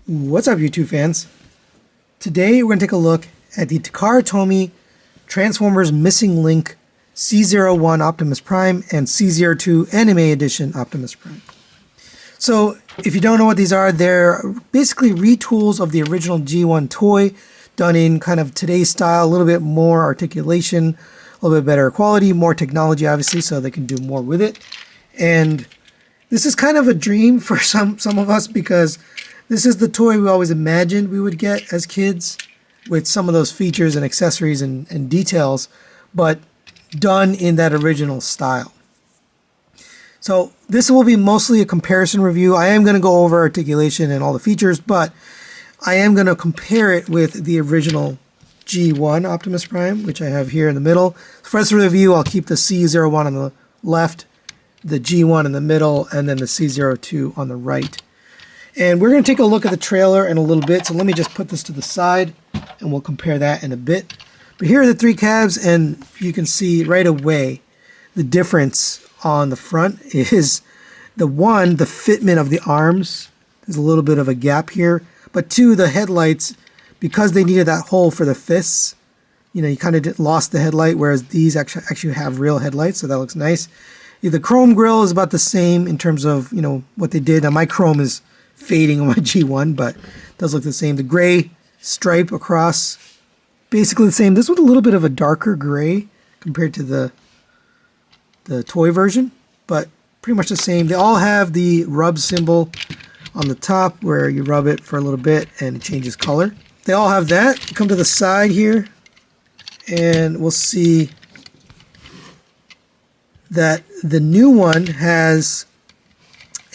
What's up, YouTube fans? Today we're going to take a look at the Takara Tomy Transformers Missing Link C01 Optimus Prime and C02 Anime Edition Optimus Prime. So, if you don't know what these are, they're basically retools of the original G1 toy, done in kind of today's style, a little bit more articulation, a little bit better quality, more technology obviously, so they can do more with it. And this is kind of a dream for some of us, because this is the toy we always imagined we would get as kids, with some of those features and accessories and details, but done in that original style. So this will be mostly a comparison review. I am going to go over articulation and all the features, but I am going to compare it with the original G1 Optimus Prime, which I have here in the middle. For this review, I'll keep the C01 on the left, the G1 in the middle, and then the C02 on the right. And we're going to take a look at the trailer in a little bit, so let me just put this to the side, and we'll compare that in a bit. But here are the three cabs, and you can see right away the difference on the front is the fitment of the arms. There's a little bit of a gap here. But two, the headlights, because they needed that hole for the fists, you kind of lost the headlight, whereas these actually have real headlights, so that looks nice. The chrome grille is about the same in terms of, what they did. Now, my chrome is fading on my G1, but it does look the same. The gray stripe across, basically the same. This one's a little bit of a darker gray compared to the toy version, but pretty much the same. They all have the rub symbol on the top where you rub it for a little bit and it changes color. They all have that. Come to the side here and we'll see that the new one has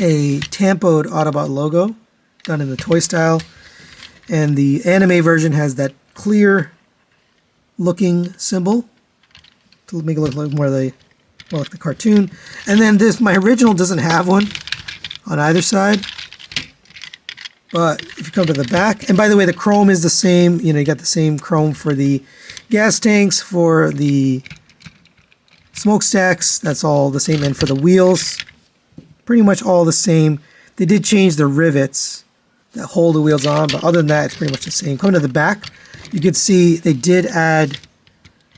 a tampoed Autobot logo done in the toy style, and the anime version has that clear looking symbol to make it look like more like the cartoon. And then my original doesn't have one on either side, but if you come to the back, and by the way, the chrome is the same. You got the same chrome for the gas tanks, for the smokestacks, that's all the same, and for the wheels, pretty much all the same. They did change the rivets that hold the wheels on, but other than that, it's pretty much the same. Coming to the back, you can see they did add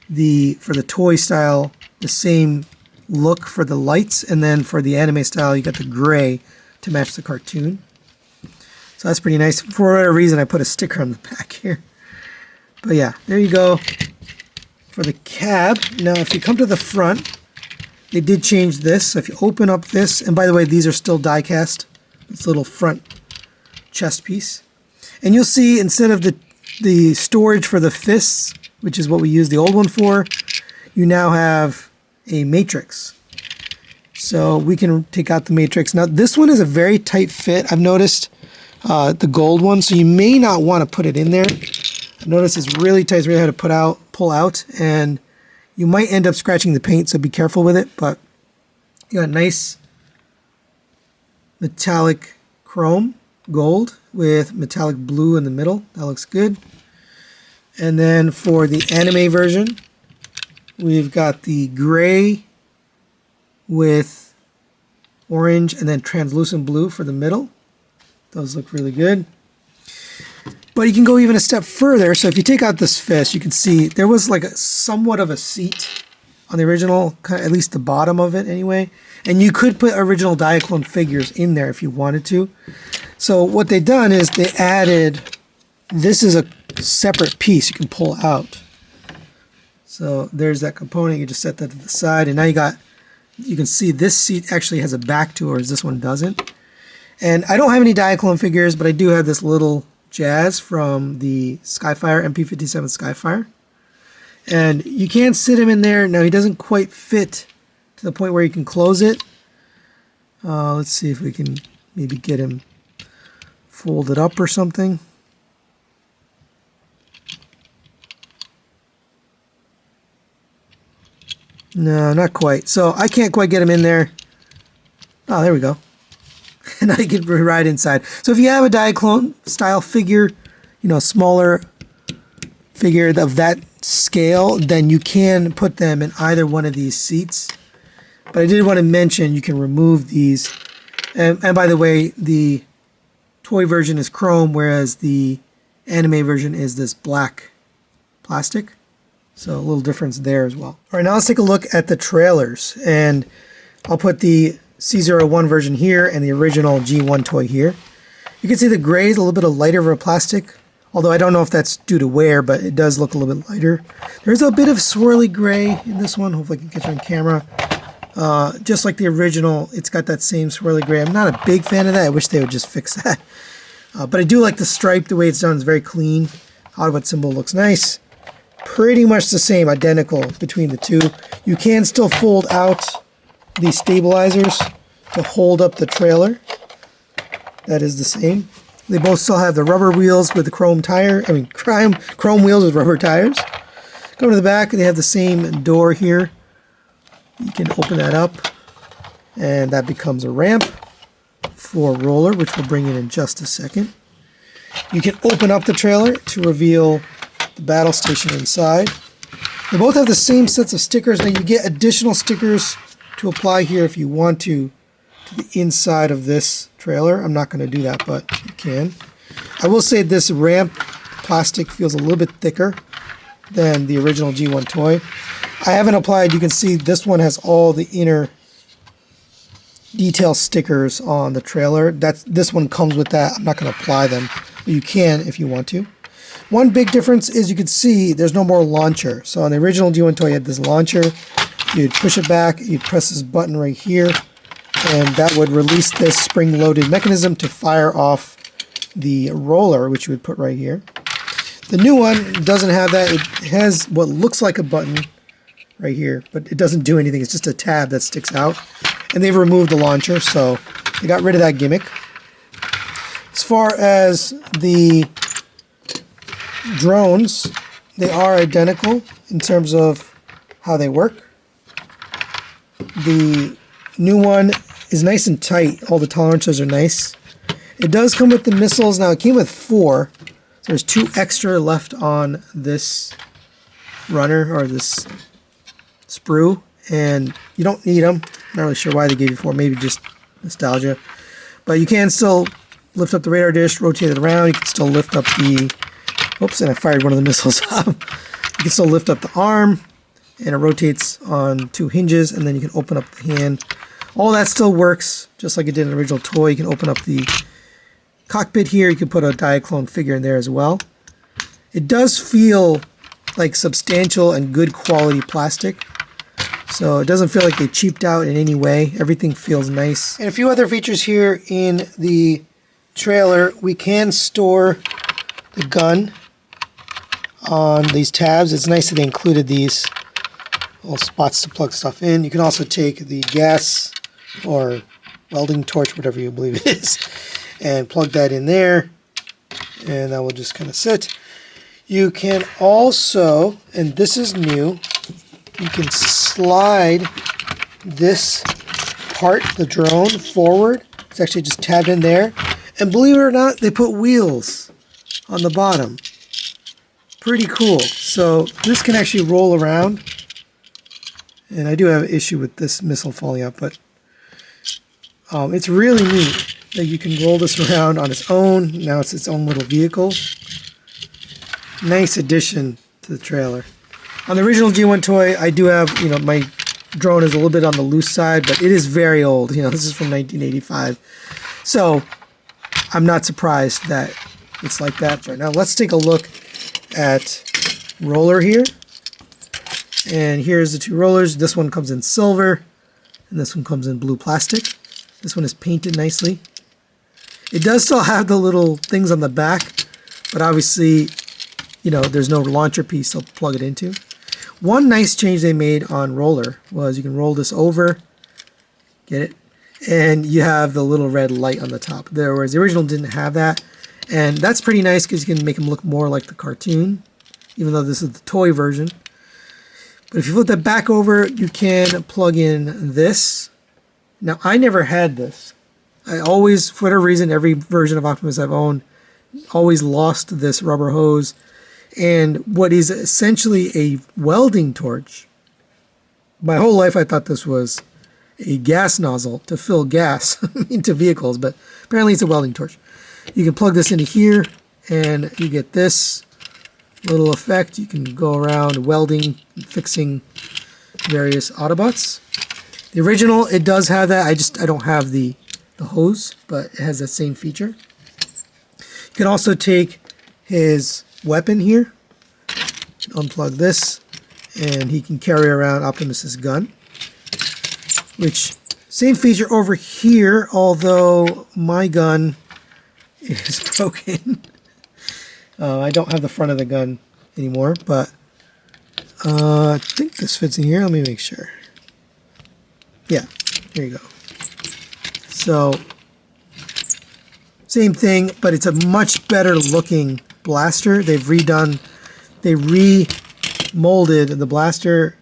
for the toy style, the same look for the lights, and then for the anime style, you got the gray to match the cartoon. So that's pretty nice. For whatever reason, I put a sticker on the back here. But yeah, there you go for the cab. Now, if you come to the front, they did change this. So if you open up this, and by the way, these are still die cast. This little front chest piece. And you'll see instead of the storage for the fists, which is what we used the old one for, you now have a matrix. So we can take out the matrix. Now this one is a very tight fit. I've noticed the gold one, so you may not want to put it in there. I've noticed it's really tight. It's really hard to pull out, and you might end up scratching the paint, so be careful with it. But you got nice metallic chrome gold with metallic blue in the middle. That looks good. And then for the anime version, we've got the gray with orange and then translucent blue for the middle. Those look really good. But you can go even a step further. So if you take out this fist, you can see there was like somewhat of a seat on the original, at least the bottom of it anyway. And you could put original Diaclone figures in there if you wanted to. So what they've done is they added, this is a separate piece you can pull out. So there's that component. You just set that to the side, and now you can see this seat actually has a back to it, whereas this one doesn't. And I don't have any Diaclone figures, but I do have this little Jazz from the Skyfire, MP57 Skyfire. And you can sit him in there. Now, he doesn't quite fit to the point where you can close it. Let's see if we can maybe get him folded up or something. No, not quite. So I can't quite get him in there. Oh, there we go. And I can ride inside. So if you have a Diaclone style figure, a smaller figure of that scale, then you can put them in either one of these seats. But I did want to mention you can remove these. And by the way, the toy version is chrome, whereas the anime version is this black plastic. So a little difference there as well. All right, now let's take a look at the trailers. And I'll put the C01 version here and the original G1 toy here. You can see the gray is a little bit of lighter of a plastic, although I don't know if that's due to wear, but it does look a little bit lighter. There's a bit of swirly gray in this one. Hopefully I can catch it on camera. Just like the original, it's got that same swirly gray. I'm not a big fan of that. I wish they would just fix that. But I do like the stripe, the way it's done is very clean. Autobot symbol looks nice. Pretty much the same, identical between the two. You can still fold out these stabilizers to hold up the trailer. That is the same. They both still have the rubber wheels with the chrome wheels with rubber tires. Go to the back, they have the same door here. You can open that up, and that becomes a ramp for Roller, which we'll bring in just a second. You can open up the trailer to reveal the battle station inside. They both have the same sets of stickers. Now you get additional stickers to apply here if you want to the inside of this trailer. I'm not going to do that, but you can. I will say this ramp plastic feels a little bit thicker than the original G1 toy. I haven't applied, you can see this one has all the inner detail stickers on the trailer. This one comes with that. I'm not going to apply them, but you can if you want to. One big difference is you can see there's no more launcher. So on the original G1 toy, you had this launcher. You'd push it back, you'd press this button right here, and that would release this spring-loaded mechanism to fire off the roller, which you would put right here. The new one doesn't have that. It has what looks like a button right here, but it doesn't do anything. It's just a tab that sticks out. And they've removed the launcher, so they got rid of that gimmick. As far as the drones, they are identical in terms of how they work. The new one is nice and tight. All the tolerances are nice. It does come with the missiles. Now, it came with 4. So there's 2 extra left on this runner, or this sprue, and you don't need them. I'm not really sure why they gave you 4. Maybe just nostalgia. But you can still lift up the radar dish, rotate it around. You can still lift up the... Oops, and I fired one of the missiles up. You can still lift up the arm, and it rotates on 2 hinges, and then you can open up the hand. All that still works, just like it did in the original toy. You can open up the cockpit here. You can put a Diaclone figure in there as well. It does feel like substantial and good quality plastic. So it doesn't feel like they cheaped out in any way. Everything feels nice. And a few other features here in the trailer. We can store the gun on these tabs. It's nice that they included these little spots to plug stuff in. You can also take the gas or welding torch, whatever you believe it is, and plug that in there, and that will just kind of sit. You can also, and this is new, you can slide this part, the drone, forward. It's actually just tabbed in there, and believe it or not, they put wheels on the bottom. Pretty cool. So this can actually roll around, and I do have an issue with this missile falling out, but it's really neat that you can roll this around on its own. Now it's its own little vehicle. Nice addition to the trailer. On the original G1 toy, I do have, my drone is a little bit on the loose side, but it is very old. This is from 1985. So I'm not surprised that it's like that. Right now, let's take a look at Roller here. And here's the 2 rollers. This one comes in silver, and this one comes in blue plastic. This one is painted nicely. It does still have the little things on the back, but obviously, there's no launcher piece to plug it into. One nice change they made on Roller was you can roll this over, get it, and you have the little red light on the top there, whereas the original didn't have that. And that's pretty nice because you can make him look more like the cartoon, even though this is the toy version. But if you flip that back over, you can plug in this. Now, I never had this. I always, for whatever reason, every version of Optimus I've owned, always lost this rubber hose. And what is essentially a welding torch. My whole life I thought this was a gas nozzle to fill gas into vehicles, but apparently it's a welding torch. You can plug this into here and you get this little effect. You can go around welding and fixing various Autobots. The original, it does have that. I don't have the hose, but it has that same feature. You can also take his weapon here, unplug this, and he can carry around Optimus's gun. Which, same feature over here, although my gun is broken. I don't have the front of the gun anymore, but I think this fits in here. Let me make sure. Yeah, here you go. So, same thing, but it's a much better looking blaster. They remolded the blaster,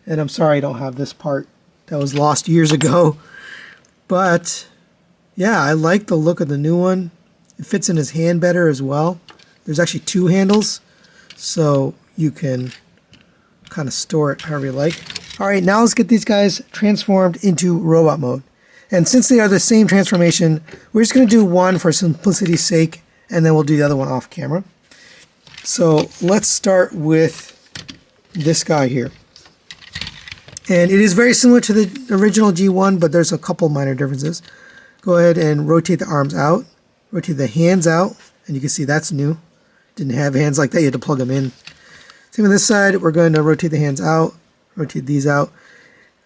and I'm sorry I don't have this part. That was lost years ago. But, yeah, I like the look of the new one. It fits in his hand better as well. There's actually two handles, so you can kind of store it however you like. Alright, now let's get these guys transformed into robot mode. And since they are the same transformation, we're just going to do one for simplicity's sake, and then we'll do the other one off camera. So let's start with this guy here. And it is very similar to the original G1, but there's a couple minor differences. Go ahead and rotate the arms out, rotate the hands out, and you can see that's new. Didn't have hands like that, you had to plug them in. Same on this side, we're going to rotate the hands out, rotate these out.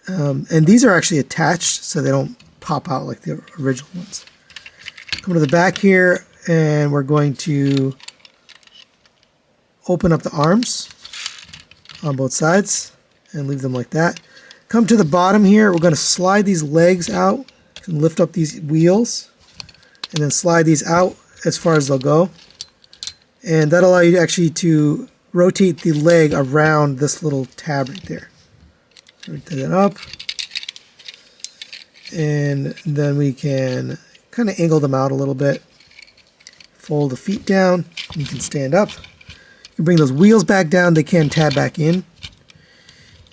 And these are actually attached, so they don't pop out like the original ones. Come to the back here, and we're going to open up the arms on both sides and leave them like that. Come to the bottom here, we're going to slide these legs out and lift up these wheels, and then slide these out as far as they'll go. And that'll allow you actually to rotate the leg around this little tab right there. Rotate it up. And then we can kind of angle them out a little bit. Fold the feet down. You can stand up. You bring those wheels back down. They can tab back in.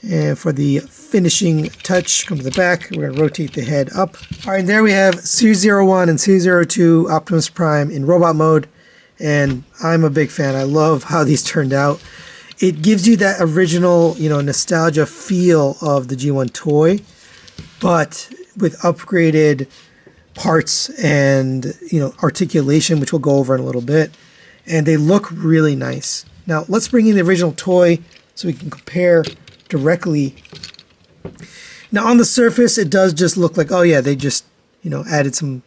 And for the finishing touch, come to the back. We're going to rotate the head up. All right, and there we have C-01 and C-02 Optimus Prime in robot mode. And I'm a big fan. I love how these turned out. It gives you that original, nostalgia feel of the G1 toy, but with upgraded parts and, articulation, which we'll go over in a little bit. And they look really nice. Now, let's bring in the original toy so we can compare directly. Now, on the surface, it does just look like, oh yeah, they just, added some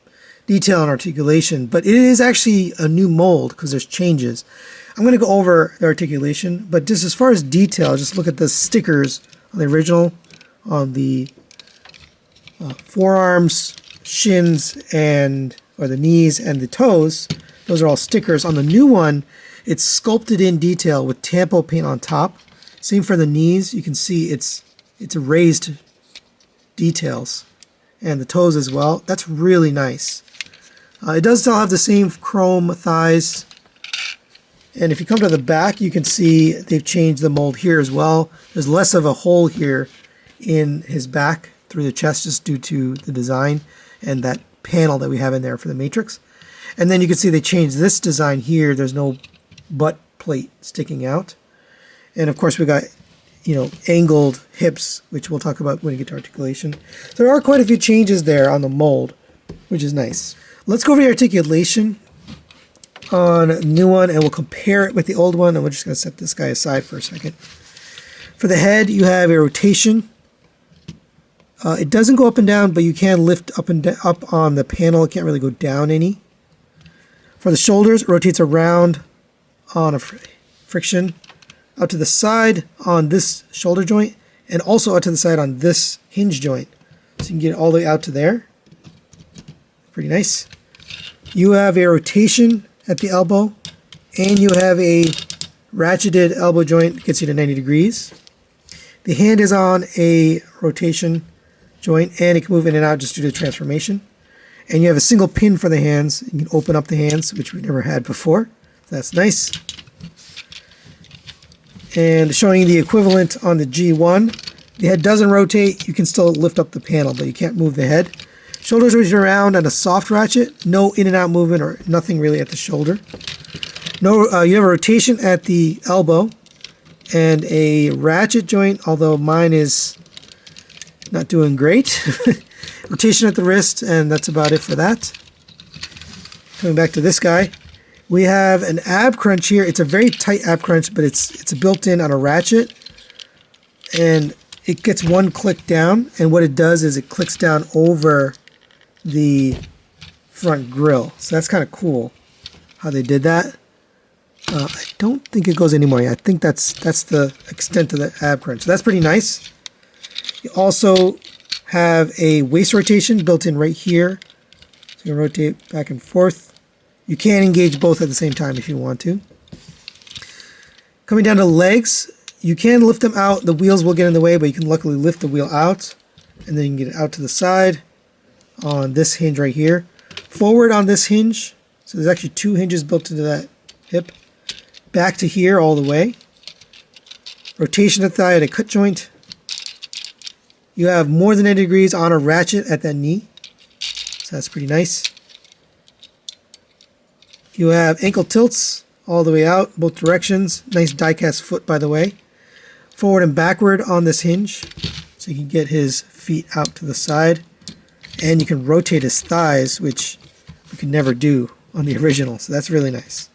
detail and articulation, but it is actually a new mold because there's changes. I'm going to go over the articulation, but just as far as detail, just look at the stickers on the original, on the forearms, shins, or the knees and the toes. Those are all stickers. On the new one, it's sculpted in detail with Tampo paint on top. Same for the knees. You can see it's raised details, and the toes as well. That's really nice. It does still have the same chrome thighs. And if you come to the back, you can see they've changed the mold here as well. There's less of a hole here in his back through the chest just due to the design and that panel that we have in there for the Matrix. And then you can see they changed this design here. There's no butt plate sticking out. And of course we got, angled hips, which we'll talk about when we get to articulation. So there are quite a few changes there on the mold, which is nice. Let's go over the articulation on a new one, and we'll compare it with the old one, and we're just going to set this guy aside for a second. For the head, you have a rotation. It doesn't go up and down, but you can lift up and up on the panel. It can't really go down any. For the shoulders, it rotates around on a friction, out to the side on this shoulder joint, and also out to the side on this hinge joint. So you can get it all the way out to there. Pretty nice. You have a rotation at the elbow, and you have a ratcheted elbow joint that gets you to 90 degrees. The hand is on a rotation joint, and it can move in and out just due to transformation. And you have a single pin for the hands. You can open up the hands, which we never had before. That's nice. And showing the equivalent on the G1, the head doesn't rotate. You can still lift up the panel, but you can't move the head. Shoulders rotate around and a soft ratchet. No in and out movement or nothing really at the shoulder. No, you have a rotation at the elbow and a ratchet joint, although mine is not doing great. Rotation at the wrist, and that's about it for that. Coming back to this guy, we have an ab crunch here. It's a very tight ab crunch, but it's built in on a ratchet, and it gets one click down, and what it does is it clicks down over the front grill. So that's kind of cool how they did that. I don't think it goes anymore. I think that's the extent of the ab crunch. So that's pretty nice. You also have a waist rotation built in right here. So you can rotate back and forth. You can engage both at the same time if you want to. Coming down to legs, you can lift them out. The wheels will get in the way, but you can luckily lift the wheel out, and then you can get it out to the side on this hinge right here. Forward on this hinge, so there's actually two hinges built into that hip. Back to here all the way. Rotation of the thigh at a cut joint. You have more than 90 degrees on a ratchet at that knee. So that's pretty nice. You have ankle tilts all the way out, both directions. Nice die-cast foot, by the way. Forward and backward on this hinge. So you can get his feet out to the side. And you can rotate his thighs, which you can never do on the original. So that's really nice.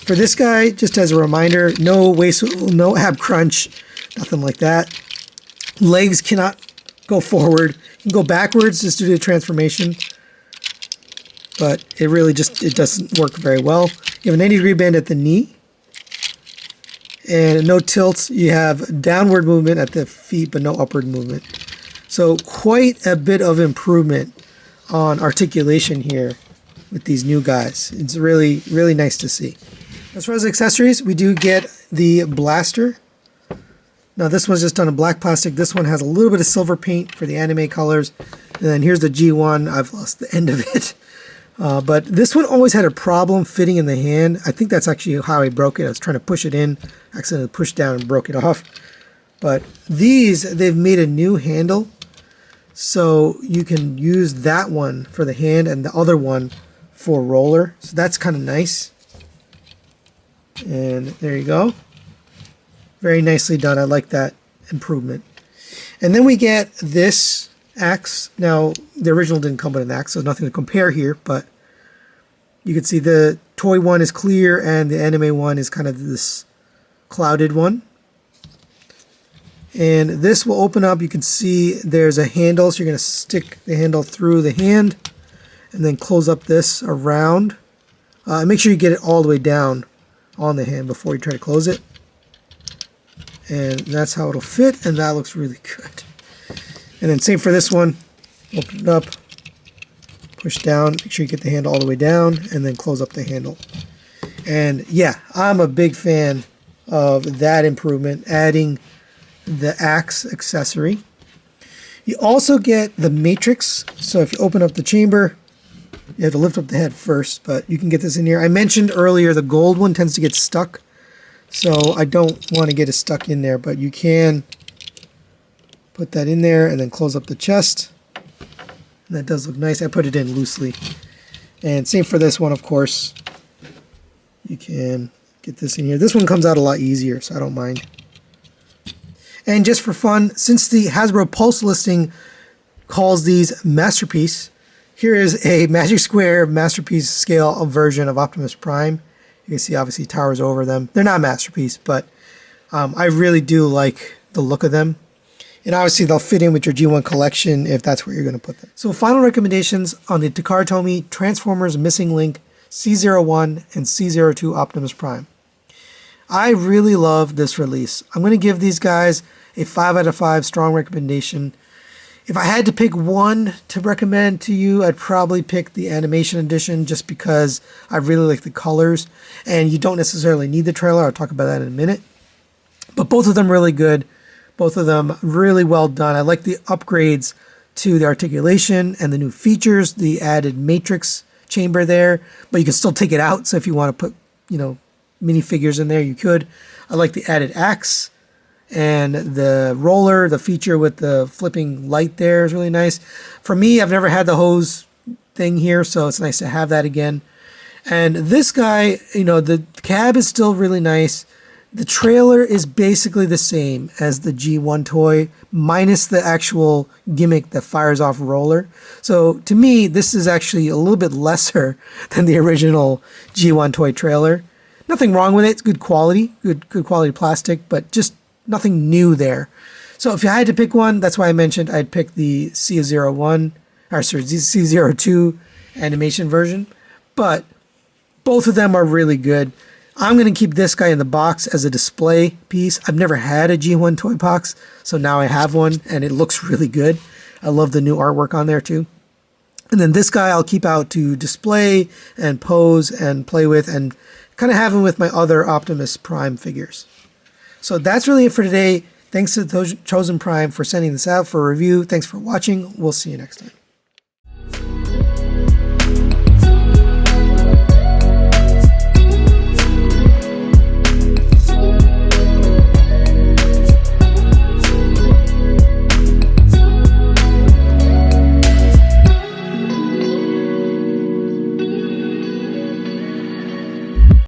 For this guy, just as a reminder, no waist, no ab crunch, nothing like that. Legs cannot go forward. You can go backwards just due to the transformation, but it really it doesn't work very well. You have a 90-degree bend at the knee, and no tilts. You have downward movement at the feet, but no upward movement. So quite a bit of improvement on articulation here with these new guys. It's really, really nice to see. As far as accessories, we do get the blaster. Now this one's just done in black plastic. This one has a little bit of silver paint for the anime colors. And then here's the G1. I've lost the end of it. But this one always had a problem fitting in the hand. I think that's actually how I broke it. I was trying to push it in, accidentally pushed down and broke it off. But these, they've made a new handle. So you can use that one for the hand and the other one for roller. So that's kind of nice. And there you go. Very nicely done. I like that improvement. And then we get this axe. Now, the original didn't come with an axe, so nothing to compare here, but you can see the toy one is clear and the anime one is kind of this clouded one. And this will open up. You can see there's a handle, so you're going to stick the handle through the hand and then close up this around. And make sure you get it all the way down on the hand before you try to close it. And that's how it'll fit, and that looks really good. And then same for this one. Open it up, push down, make sure you get the handle all the way down, and then close up the handle. And yeah, I'm a big fan of that improvement, adding the axe accessory. You also get the matrix. So if you open up the chamber, you have to lift up the head first, but you can get this in here. I mentioned earlier the gold one tends to get stuck, so I don't want to get it stuck in there, but you can put that in there and then close up the chest. And that does look nice. I put it in loosely. And same for this one, of course. You can get this in here. This one comes out a lot easier, so I don't mind. And just for fun, since the Hasbro Pulse listing calls these Masterpiece, here is a Magic Square Masterpiece scale version of Optimus Prime. You can see obviously towers over them. They're not Masterpiece, but I really do like the look of them. And obviously they'll fit in with your G1 collection if that's where you're going to put them. So final recommendations on the Takara Tomy Transformers Missing Link C01 and C02 Optimus Prime. I really love this release. I'm going to give these guys a 5 out of 5 strong recommendation. If I had to pick one to recommend to you, I'd probably pick the animation edition just because I really like the colors and you don't necessarily need the trailer. I'll talk about that in a minute. But both of them really good. Both of them really well done. I like the upgrades to the articulation and the new features, the added matrix chamber there, but you can still take it out. So if you want to put, minifigures in there, you could. I like the added axe And the roller, the feature with the flipping light there is really nice. For me, I've never had the hose thing here, so it's nice to have that again. And this guy, the cab is still really nice. The trailer is basically the same as the G1 toy, minus the actual gimmick that fires off roller. So to me, this is actually a little bit lesser than the original G1 toy trailer. Nothing wrong with it. It's good quality, good quality plastic, but just nothing new there. So if I had to pick one, that's why I mentioned I'd pick the C02 animation version. But both of them are really good. I'm going to keep this guy in the box as a display piece. I've never had a G1 toy box, so now I have one, and it looks really good. I love the new artwork on there, too. And then this guy I'll keep out to display and pose and play with and kind of have him with my other Optimus Prime figures. So that's really it for today. Thanks to Chosen Prime for sending this out for review. Thanks for watching. We'll see you next time.